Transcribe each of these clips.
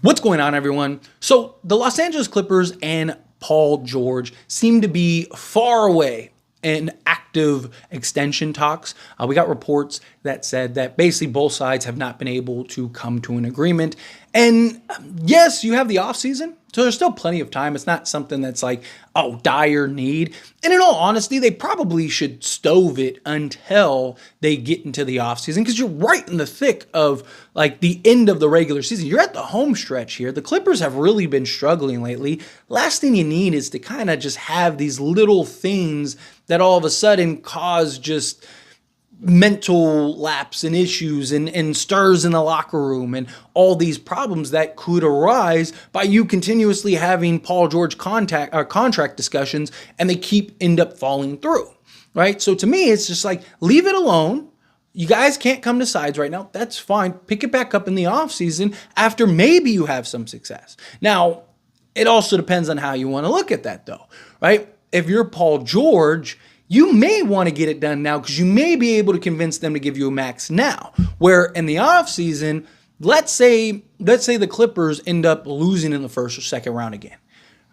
What's going on, everyone? So the Los Angeles Clippers and Paul George seem to be far away in active extension talks. We got reports that said that basically both sides have not been able to come to an agreement. And yes, you have the offseason, so there's still plenty of time. It's not something that's like, oh, dire need. And in all honesty, they probably should stove it until they get into the offseason, because you're right in the thick of like the end of the regular season. You're at the home stretch here. The Clippers have really been struggling lately. Last thing you need is to kind of just have these little things that all of a sudden cause just mental lapse and issues and stirs in the locker room and all these problems that could arise by you continuously having Paul George contract discussions, and they end up falling through, right? So to me, it's just like, leave it alone. You guys can't come to sides right now. That's fine. Pick it back up in the offseason after maybe you have some success. Now, it also depends on how you want to look at that though, right? If you're Paul George, you may want to get it done now because you may be able to convince them to give you a max now. Where in the offseason, let's say the Clippers end up losing in the first or second round again,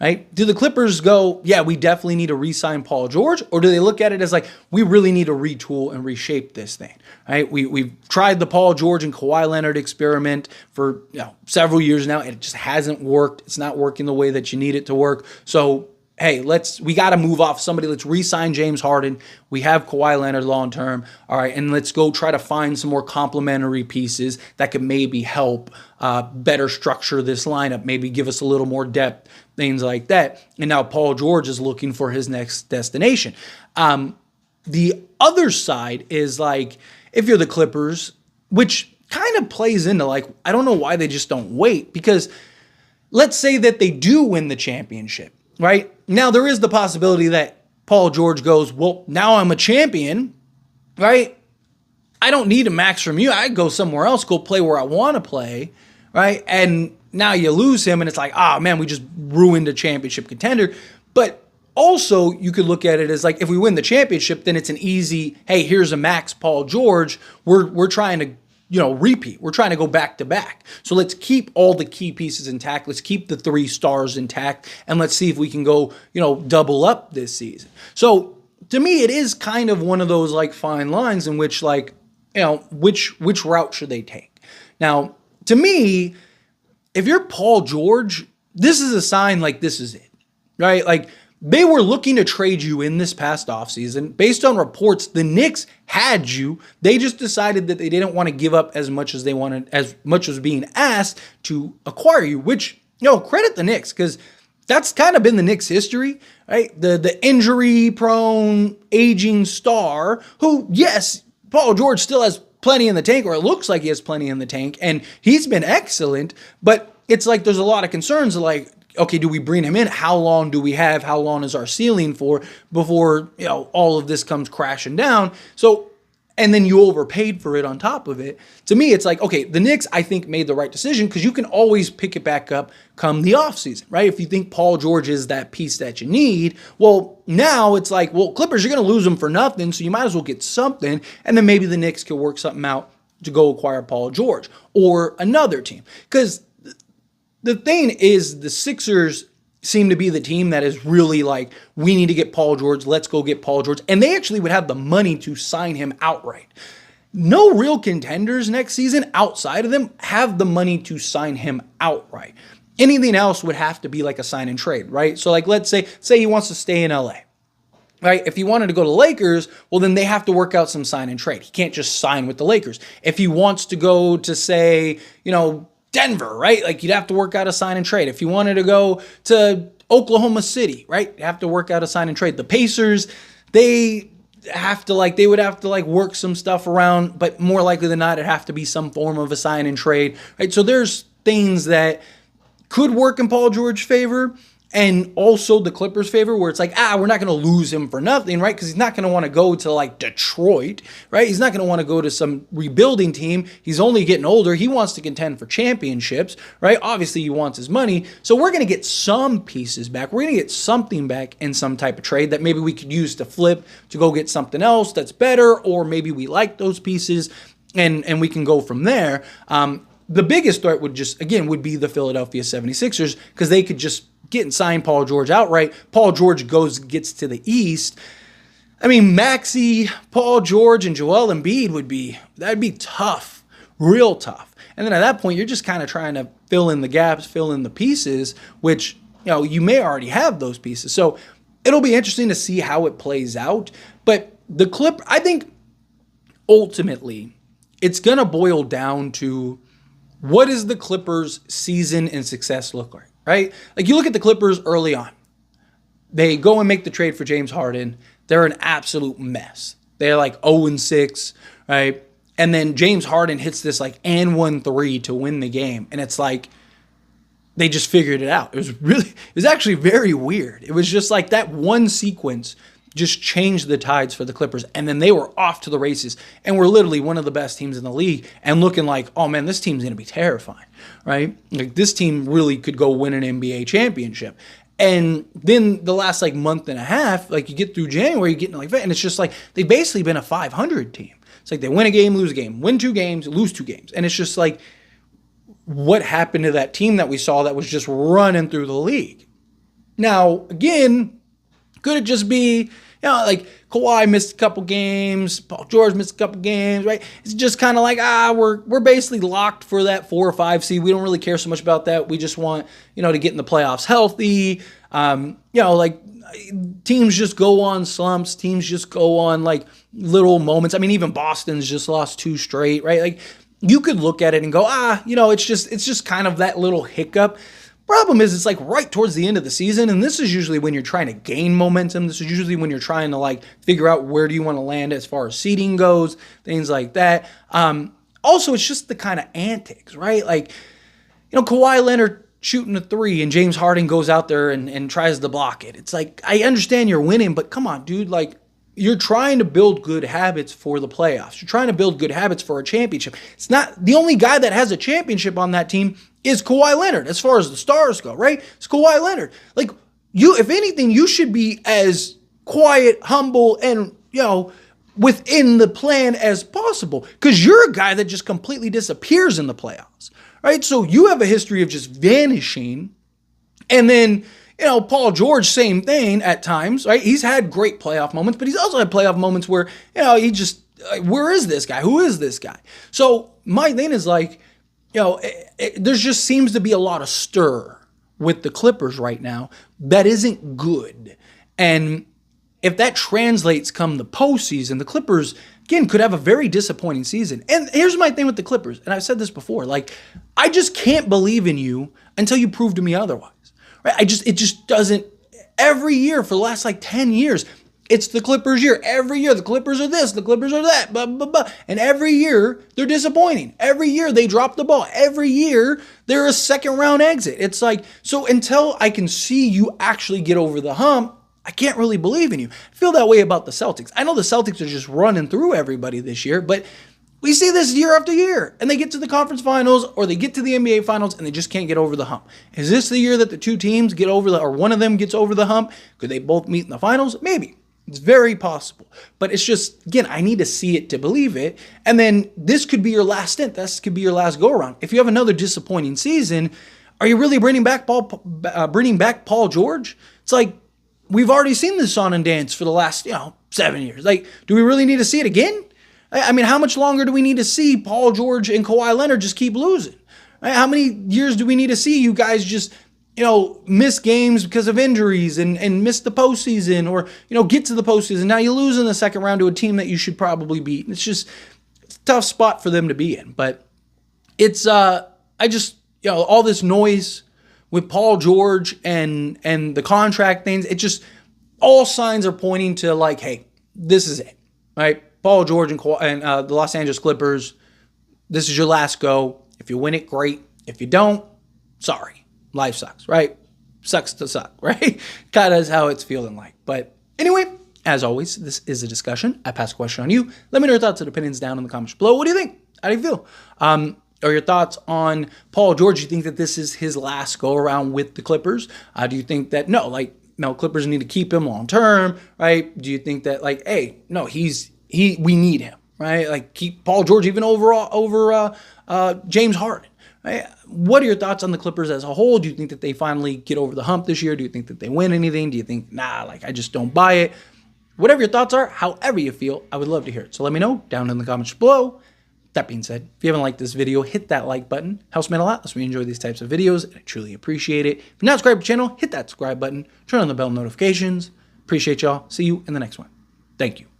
right? Do the Clippers go, yeah, we definitely need to re-sign Paul George? Or do they look at it as like, we really need to retool and reshape this thing, right? We've tried the Paul George and Kawhi Leonard experiment for several years now, and it just hasn't worked. It's not working the way that you need it to work. So hey, we got to move off somebody. Let's re-sign James Harden. We have Kawhi Leonard long term. All right, and let's go try to find some more complementary pieces that could maybe help better structure this lineup, maybe give us a little more depth, things like that. And now Paul George is looking for his next destination. The other side is like, if you're the Clippers, which kind of plays into like, I don't know why they just don't wait, because let's say that they do win the championship. Right? Now, there is the possibility that Paul George goes, well, now I'm a champion, right? I don't need a max from you. I go somewhere else, go play where I want to play, right? And now you lose him, and it's like, man, we just ruined a championship contender. But also, you could look at it as like, if we win the championship, then it's an easy, hey, here's a max Paul George. We're trying to repeat. We're trying to go back to back. So let's keep all the key pieces intact. Let's keep the 3 stars intact, and let's see if we can go, double up this season. So to me, it is kind of one of those like fine lines in which like, which route should they take? Now, to me, if you're Paul George, this is a sign like this is it, right? Like, they were looking to trade you in this past offseason. Based on reports, the Knicks had you. They just decided that they didn't want to give up as much as they wanted, as much as being asked to acquire you, which, credit the Knicks, because that's kind of been the Knicks' history, right? The injury-prone, aging star who, yes, Paul George still has plenty in the tank, or it looks like he has plenty in the tank, and he's been excellent, but it's like there's a lot of concerns like, okay, do we bring him in? How long do we have? How long is our ceiling for before, all of this comes crashing down? So, and then you overpaid for it on top of it. To me, it's like, okay, the Knicks, I think, made the right decision, because you can always pick it back up come the offseason, right? If you think Paul George is that piece that you need, well, now it's like, well, Clippers, you're going to lose him for nothing, so you might as well get something, and then maybe the Knicks can work something out to go acquire Paul George or another team. Because the thing is, the Sixers seem to be the team that is really like, we need to get Paul George. Let's go get Paul George. And they actually would have the money to sign him outright. No real contenders next season outside of them have the money to sign him outright. Anything else would have to be like a sign and trade, right? So like, let's say he wants to stay in LA. Right? If he wanted to go to Lakers, well, then they have to work out some sign and trade. He can't just sign with the Lakers. If he wants to go to, say, Denver, right? Like, you'd have to work out a sign and trade. If you wanted to go to Oklahoma City, right? You have to work out a sign and trade. The Pacers, they would have to work some stuff around, but more likely than not, it'd have to be some form of a sign and trade, right? So there's things that could work in Paul George's favor, and also the Clippers' favor, where it's like, we're not going to lose him for nothing, right? Because he's not going to want to go to like Detroit, right? He's not going to want to go to some rebuilding team. He's only getting older. He wants to contend for championships, right? Obviously, he wants his money. So we're going to get some pieces back. We're going to get something back in some type of trade that maybe we could use to flip to go get something else that's better, or maybe we like those pieces and we can go from there. the biggest threat would be the Philadelphia 76ers, because they could just get and sign Paul George outright. Paul George gets to the East. I mean, Maxey, Paul George, and Joel Embiid that'd be tough, real tough. And then at that point, you're just kind of trying to fill in the gaps, fill in the pieces, which, you may already have those pieces. So it'll be interesting to see how it plays out. But I think ultimately it's going to boil down to, what does the Clippers' season and success look like, right? Like, you look at the Clippers early on. They go and make the trade for James Harden. They're an absolute mess. They're like 0-6, right? And then James Harden hits this like and 1-3 to win the game. And it's like, they just figured it out. It was actually very weird. It was just like that one sequence just changed the tides for the Clippers. And then they were off to the races and were literally one of the best teams in the league, and looking like, oh man, this team's going to be terrifying, right? Like, this team really could go win an NBA championship. And then the last like month and a half, like, you get through January, you get like, and it's just like, they've basically been a 500 team. It's like they win a game, lose a game, win 2 games, lose 2 games. And it's just like, what happened to that team that we saw that was just running through the league? Now, again, could it just be, like Kawhi missed a couple games, Paul George missed a couple games, right? It's just kind of like, we're basically locked for that 4 or 5 seed. We don't really care so much about that. We just want, to get in the playoffs healthy. Like, teams just go on slumps. Teams just go on like little moments. I mean, even Boston's just lost 2 straight, right? Like, you could look at it and go, it's just kind of that little hiccup. Problem is, it's like right towards the end of the season, and this is usually when you're trying to gain momentum. This is usually when you're trying to like figure out where do you want to land as far as seeding goes, things like that. Also, it's just the kind of antics, right? Like, Kawhi Leonard shooting a 3 and James Harden goes out there and tries to block it. It's like, I understand you're winning, but come on, dude, like, you're trying to build good habits for the playoffs. You're trying to build good habits for a championship. It's not the only guy that has a championship on that team is Kawhi Leonard, as far as the stars go, right? It's Kawhi Leonard. Like, if anything, you should be as quiet, humble, and, within the plan as possible, because you're a guy that just completely disappears in the playoffs, right? So you have a history of just vanishing. And then, Paul George, same thing at times, right? He's had great playoff moments, but he's also had playoff moments where, he just, where is this guy? Who is this guy? So my thing is like, there just seems to be a lot of stir with the Clippers right now that isn't good. And if that translates come the postseason, the Clippers, again, could have a very disappointing season. And here's my thing with the Clippers, and I've said this before, like, I just can't believe in you until you prove to me otherwise. Right? It just doesn't. Every year for the last like 10 years, it's the Clippers year. Every year, the Clippers are this, the Clippers are that, blah, blah, blah. And every year, they're disappointing. Every year, they drop the ball. Every year, they're a second-round exit. It's like, so until I can see you actually get over the hump, I can't really believe in you. I feel that way about the Celtics. I know the Celtics are just running through everybody this year, but we see this year after year, and they get to the conference finals or they get to the NBA finals and they just can't get over the hump. Is this the year that the 2 teams get over or one of them gets over the hump? Could they both meet in the finals? Maybe. It's very possible. But it's just, again, I need to see it to believe it. And then this could be your last stint. This could be your last go-around. If you have another disappointing season, are you really bringing back Paul George? It's like, we've already seen this song and dance for the last, 7 years. Like, do we really need to see it again? I mean, how much longer do we need to see Paul George and Kawhi Leonard just keep losing? Right? How many years do we need to see you guys just, miss games because of injuries and miss the postseason or, get to the postseason? Now you lose in the second round to a team that you should probably beat. It's a tough spot for them to be in. But it's, all this noise with Paul George and the contract things, it just, all signs are pointing to like, hey, this is it, right? Paul George and the Los Angeles Clippers, this is your last go. If you win it, great. If you don't, sorry. Life sucks, right? Sucks to suck, right? Kind of is how it's feeling like. But anyway, as always, this is a discussion. I pass a question on you. Let me know your thoughts and opinions down in the comments below. What do you think? How do you feel? Or your thoughts on Paul George? Do you think that this is his last go-around with the Clippers? Do you think that, no, Clippers need to keep him long-term, right? Do you think that, like, hey, no, we need him, right? Like, keep Paul George even over James Harden. What are your thoughts on the Clippers as a whole? Do you think that they finally get over the hump this year? Do you think that they win anything? Do you think, nah, like I just don't buy it? Whatever your thoughts are, however you feel, I would love to hear it. So let me know down in the comments below. That being said, if you haven't liked this video, hit that like button. Helps me out a lot. Lets me enjoy these types of videos, and I truly appreciate it. If you're not subscribed to the channel, hit that subscribe button. Turn on the bell notifications. Appreciate y'all. See you in the next one. Thank you.